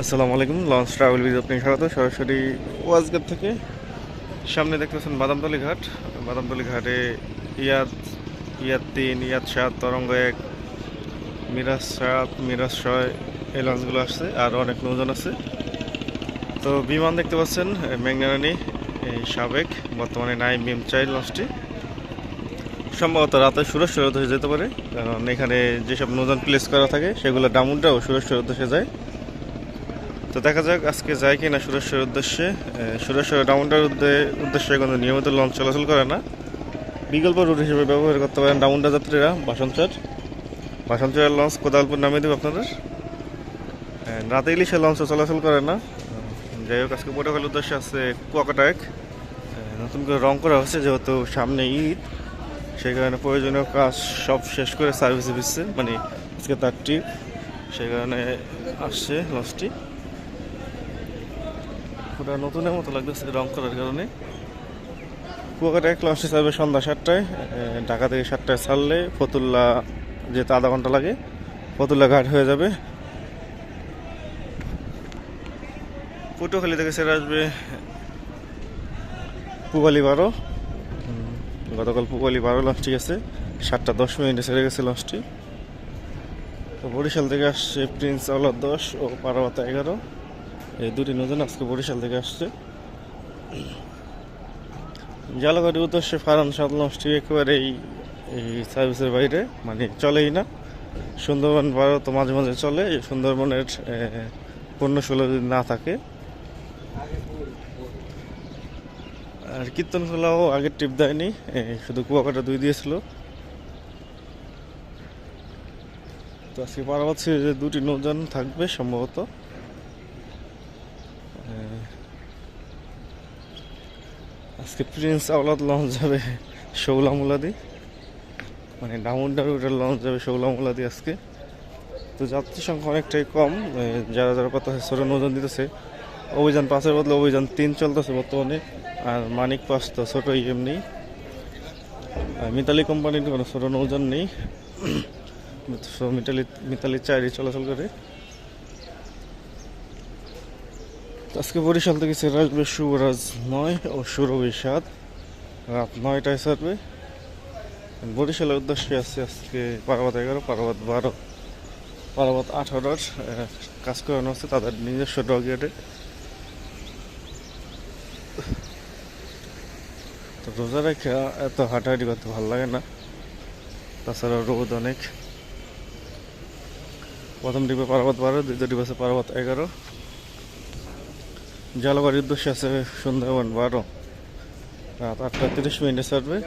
আসসালামু আলাইকুম। Launch travel video আপনি স্বাগত। সরাসরি ওয়াজগার থেকে সামনে দেখতেছেন বাদামতলী ঘাট। বাদামতলী ঘাটে ইয়াদ ইয়াদ 3, ইয়াদ 7, তরঙ্গ 1, মিরাজ 7, মিরাজ 6 এই লঞ্চগুলো আসছে, আর অনেক নৌজন আছে। তো বিমান দেখতে পাচ্ছেন মেঘনারানী, এই সাবেক, বর্তমানে নাই মিম4 লঞ্চটি। সম্ভবত রাতে সুরেশ্বর উদ্দেশ্যে যেতে পারে, কারণ এখানে যেসব নৌজন প্লেস করা থাকে সেগুলো ডামুনটাও সুরেশ্বর উদ্দেশ্যে যায়। তো দেখা যাক আজকে যায় কি না সুরেশ্বরের উদ্দেশ্যে। সুরেশ্বরের ডাউনটার উদ্দেশ্যে কিন্তু নিয়মিত লঞ্চ চলাচল করে না। বিকল্প রুট হিসেবে ব্যবহার করতে পারেন ডাউনটা যাত্রীরা। বাসনচরের লঞ্চ কোদালপুর নামিয়ে দেবে আপনাদের। রাতে ইলিশের লঞ্চ চলাচল করে না। যাই হোক, আজকে পটুয়াখালীর উদ্দেশ্যে আছে কুয়াকাটা 1। নতুন করে রং করা হচ্ছে, যেহেতু সামনে ঈদ, সেই কারণে প্রয়োজনীয় কাজ সব শেষ করে সার্ভিসে দিচ্ছে, মানে আজকে তার ট্রিপ, সেই কারণে আসছে লঞ্চটি। পুরো নতুনের মতো লাগতেছে রং করার কারণে। কুয়াকাটা 1 লঞ্চটি ছাড়বে সন্ধ্যা 7টায়। ঢাকা থেকে 7টায় ছাড়লে ফতুল্লা যেতে আধা ঘন্টা লাগে, ফতুল্লা ঘাট হয়ে যাবে। পটুয়াখালী থেকে ছেড়ে আসবে পুবালি 12। গতকাল পুবালি 12 লঞ্চটি গেছে, 7টা 10 মিনিটে ছেড়ে গেছে লঞ্চটি। তো বরিশাল থেকে আসছে প্রিন্স আওলাদ 10 ও পারাবাতা 11। এই দুটি নতুন আজকে বরিশাল থেকে আসছে। জালগাড়ির উদ্দেশ্যে ফারান 7 লঞ্চটি একেবারে এই সার্ভিসের বাইরে, মানে চলেই না। সুন্দরবন 12 তো মাঝে মাঝে চলে, এই সুন্দরবনের পণ্য 16 যদি না থাকে। আর কীর্তনখোলাও আগের ট্রিপ দেয়নি, শুধু কুয়াকাটা 2 দিয়েছিল। তো আজকে পারাবাত সিরিজে দুটি নৌযান থাকবে সম্ভবত। আজকে প্রিন্স আওলাদ লঞ্চ যাবে শৌলামুলাদি, মানে ডাউনটা রুটের লঞ্চ যাবে শৌলামুলাদি আজকে। তো যাত্রী সংখ্যা অনেকটাই কম, যারা যারা কথা ছোট নৌযান দিতেছে। অভিযান 5-এর বদলে অভিযান 3 চলতেছে বর্তমানে। আর মানিক 5 তো ছোটোই এমনি। মিতালি কোম্পানির কোনো ছোটো নৌযান নেই। মিতালি 4ই চলাচল করে। আজকে বরিশাল থেকে ছেড়ে আসবে শুভরাজ 9 ও সুরভি 7, রাত 9টায় ছাড়বে। বরিশালের উদ্দেশ্যে আছে আজকে পারাবাত 11, পারাবাত 12, পারাবাত 18 কাজ করানো হচ্ছে তাদের নিজস্ব ডকইয়ার্ডে। তো রোজা রেখে এত হাঁটাহাঁটি করতে ভালো লাগে না, তাছাড়া রোদ অনেক। প্রথম ডিপে পারাবাত 12, দ্বিতীয় ডিপে আছে পারাবাত 11। জালগাড়ির উদ্দেশ্যে আছে সুন্দরবন 12, রাত 8টা 30 মিনিটে ছাড়বে।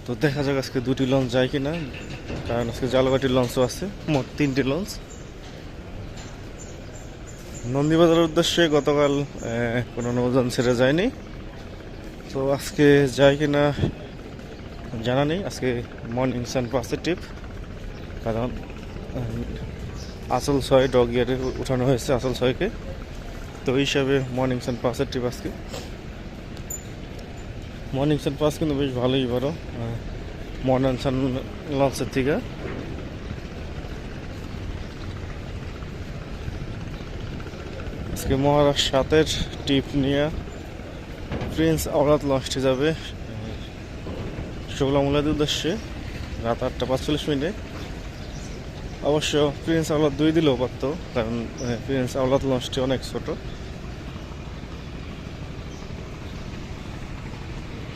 তো দেখা যাক আজকে দুটি লঞ্চ যায় কিনা, কারণ আজকে জালগাটির লঞ্চও আছে, মোট 3টি লঞ্চ। নন্দীবাজারের উদ্দেশ্যে গতকাল কোনো নৌযান ছেড়ে যায়নি, তো আজকে যায় কিনা জানা নেই। আজকে মর্নিং সান 5-এর ট্রিপ, কারণ আসল 6 ডগ ইয়ারে উঠানো হয়েছে আসল 6কে, তো ওই হিসাবে মর্নিং সান 5-এর ট্রিপ আজকে। মর্নিং সান 5 কিন্তু বেশ ভালোই বড় মর্নিং সান লঞ্চের থেকে। আজকে মহারাষ্ট্র 7-এর ট্রিপ নিয়ে প্রিন্স আওলাদ লঞ্চটি যাবে শৌলামুলাদের উদ্দেশ্যে রাত 8টা 45 মিনিটে। অবশ্য প্রিন্স আওলাদ 2 দিলেও পারত, কারণ প্রিন্স আওলাদ লঞ্চটি অনেক ছোট।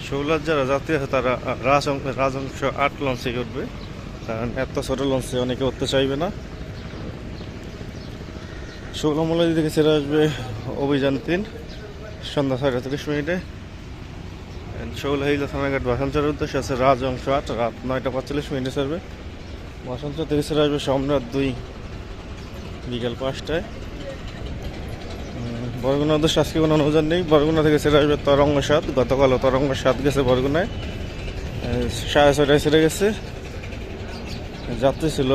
শৌলাদ যারা যাত্রী আছে তারা রাজংশ 8 লঞ্চে উঠবে, কারণ এত ছোট লঞ্চে অনেকে উঠতে চাইবে না। শৌলামুলাদি থেকে ছেড়ে আসবে অভিযান 3 সন্ধ্যা 6টা 30 মিনিটে। শৌলাহিলা থানাঘাট বাসানচরের উদ্দেশ্যে আছে রাজংশ 8, রাত 9টা 45 মিনিটে ছাড়বে। বাসানচর থেকে ছেড়ে আসবে সম্রাট 2 বিকাল 5টায়। বরগুনার উদ্দেশ্যে আজকে কোনো নৌযান নেই। বরগুনা থেকে ছেড়ে আসবে তরঙ্গ 7, গতকালও তরঙ্গ 7 গেছে বরগুনায়, 6:30টায় ছেড়ে গেছে। যাত্রী ছিল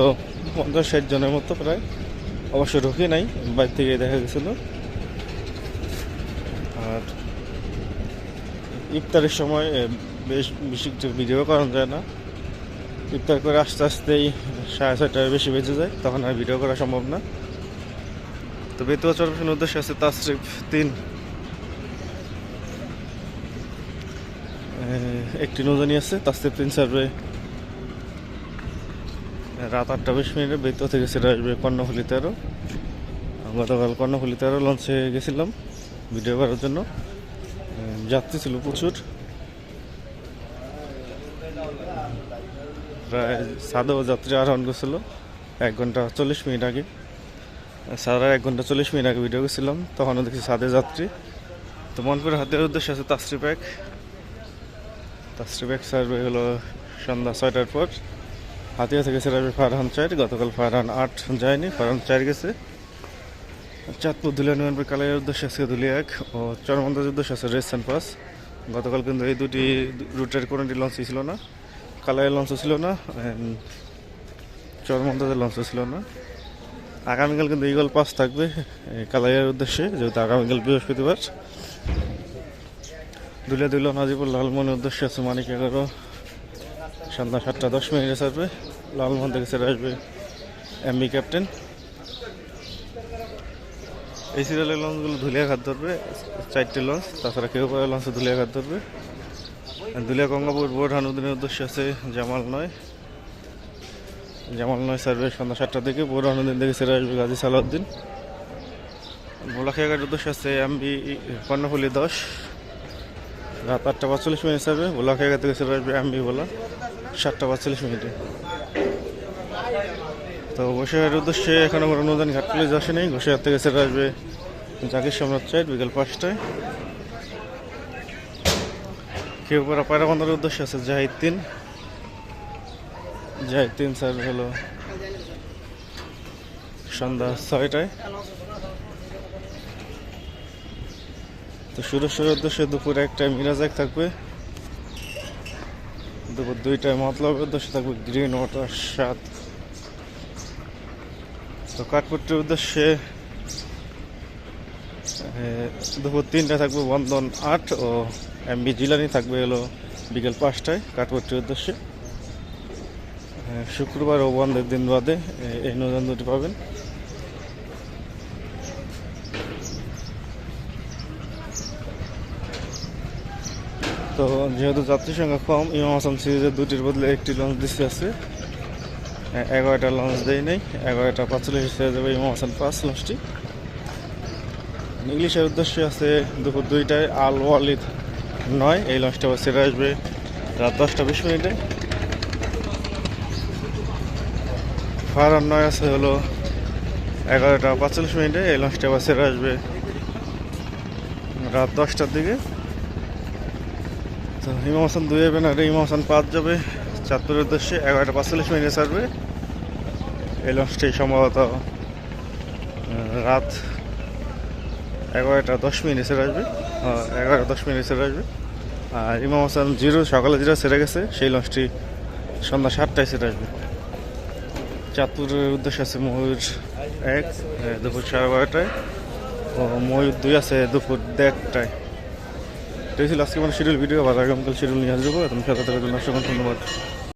50-60 জনের মতো প্রায়, অবশ্য ঢুকে নাই, বাইর থেকে দেখা গেছিল। আর ইফতারের সময় বেশ বেশি ভিডিও করা যায় না, ইফতার করে আস্তে আস্তেই 6:30 বেশি বেজে যায়, তখন আর ভিডিও করা সম্ভব না। তো বেতুয়া চরপেশনের উদ্দেশ্যে আছে তাসরিফ 3, একটি নৌজানি আছে তাসরিফ 3 সার্ভে রাত 8:20 বেতুয়া থেকে সেটা আসবে কর্ণফুলি 13। গতকাল কর্ণফুলি 13 লঞ্চে গেছিলাম ভিডিও করার জন্য, যাত্রী ছিল প্রচুর, প্রায় সাদেও যাত্রী আরোহণ করছিল 1 ঘন্টা 40 মিনিট আগে। সারা 1 ঘন্টা 40 মিনিট আগে ভিডিও করছিলাম, তখনও দেখছি সাদে যাত্রী। তো মনপুর হাতের উদ্দেশ্যে আছে তাসরিফ 1। তাসরিফ 1 সার্ভে হলো সন্ধ্যা 6টার পর। হাতিয়া থেকে সেরা ফারহান 4, গতকাল ফারহান 8 যায়নি, ফারহান 4 গেছে। চাঁদপুর ধুলিয়া নিয়ন্ত্রণ কালাইয়ের উদ্দেশ্যে আছে ধুলিয়া 1 ও চরমন্দাজের উদ্দেশ্যে আছে রেসান 5। গতকাল কিন্তু এই দুটি রুটের কোনোটি লঞ্চই ছিল না, কালাইয়ের লঞ্চও ছিল না, চরমন্দাজের লঞ্চও ছিল না। আগামীকাল কিন্তু ইগল 5 থাকবে কালাইয়ের উদ্দেশ্যে, যেহেতু আগামীকাল বৃহস্পতিবার। দুলিয়া নাজিবুর লালমনের উদ্দেশ্যে আছে মানিক 11, সন্ধ্যা 7:10 ছাড়বে। লালমোহন থেকে ছেড়ে আসবে এমবি ক্যাপ্টেন। এই সিরিয়ালের লঞ্চগুলো ধুলিয়া ঘাট ধরবে, 4টে লঞ্চ, তাছাড়া কেউ পারে লঞ্চে ধুলিয়া ঘাট ধরবে। ধুলিয়া গঙ্গাপুর বোরহানুদ্দিনের উদ্দেশ্যে আছে জামাল 9। জামাল 9 সার্ভে সন্ধ্যা 7টার দিকে। বোরহানুদ্দিন থেকে ছেড়ে আসবে গাজী সালাউদ্দিন। ভোলাখিয়া ঘাটের উদ্দেশ্যে আছে এমবি কর্ণফুলি 10, রাত 8:45 সার্ভে। ভোলাখিয়া ঘাট থেকে ছেড়ে আসবে এমবি ভোলা 7:45। তো ঘোষিয়াহাটের উদ্দেশ্যে এখনো কোনো নৌজানি ঘাট পুলিশ আসে নেই। ঘোষিয়াহাট থেকে ছেড়ে আসবে জাকির সম্রাট 4 বিকেল 5টায়। কেউপাড়া পায়রা বন্দরের উদ্দেশ্যে আছে জাহিদ 3। জাহিদ 3 সার্ভে হলো সন্ধ্যা 6টায়। তো সুরেশ্বরের উদ্দেশ্যে দুপুর 1টায় মিরাজ 1 থাকবে, দুপুর 2টায় মতলবের উদ্দেশ্যে থাকবে গ্রিন ওয়াটার 7। তো কাঠপুরের উদ্দেশ্যে দুপুর 3টায় থাকবে বন্ধন 8 ও এমবি জিলানি থাকবে হলো বিকেল 5টায় কাঠপুরের উদ্দেশ্যে। শুক্রবার ও বন্ধের দিন বাদে এই নৌযান দুটি পাবেন। তো যেহেতু যাত্রী সংখ্যা কম, ইমাম হাসান সিরিজের দুটির বদলে একটি লঞ্চ দিচ্ছে আছে, 11টা লঞ্চ দেয় নেই। 11:45 ছেড়ে যাবে ইমাম হাসান 5 লঞ্চটি। ইংলিশের উদ্দেশ্যে আছে দুপুর 2টায় আল ওয়ালিদ 9, এই লঞ্চটা আবার ছেড়ে আসবে রাত 10:20। ফারহান 9 আছে হলো 11:45, এই লঞ্চটা আবার ছেড়ে আসবে রাত 10টার দিকে। তো ইমাম হাসান 2 যাবে না, ইমাম হাসান 5 যাবে চাঁদপুরের উদ্দেশ্যে, 11:45 ছাড়বে। এই লঞ্চটি সম্ভবত রাত 11:10 ছেড়ে আসবে, 11:10 ছেড়ে আসবে। আর ইমাম হাসান 0 সকালে 0 ছেড়ে গেছে, সেই লঞ্চটি সন্ধ্যা 7টায় ছেড়ে আসবে। চাঁদপুরের উদ্দেশ্যে আছে ময়ূর 1 দুপুর 12:30টায় ও ময়ূর 2 আছে দুপুর 1:30টায়। এই ছিল আজকে শিডিউল ভিডিও, আবার আগামীকাল শিডিউল নিয়ে আসবো। এখন সাথে থাকার জন্য অসংখ্য ধন্যবাদ।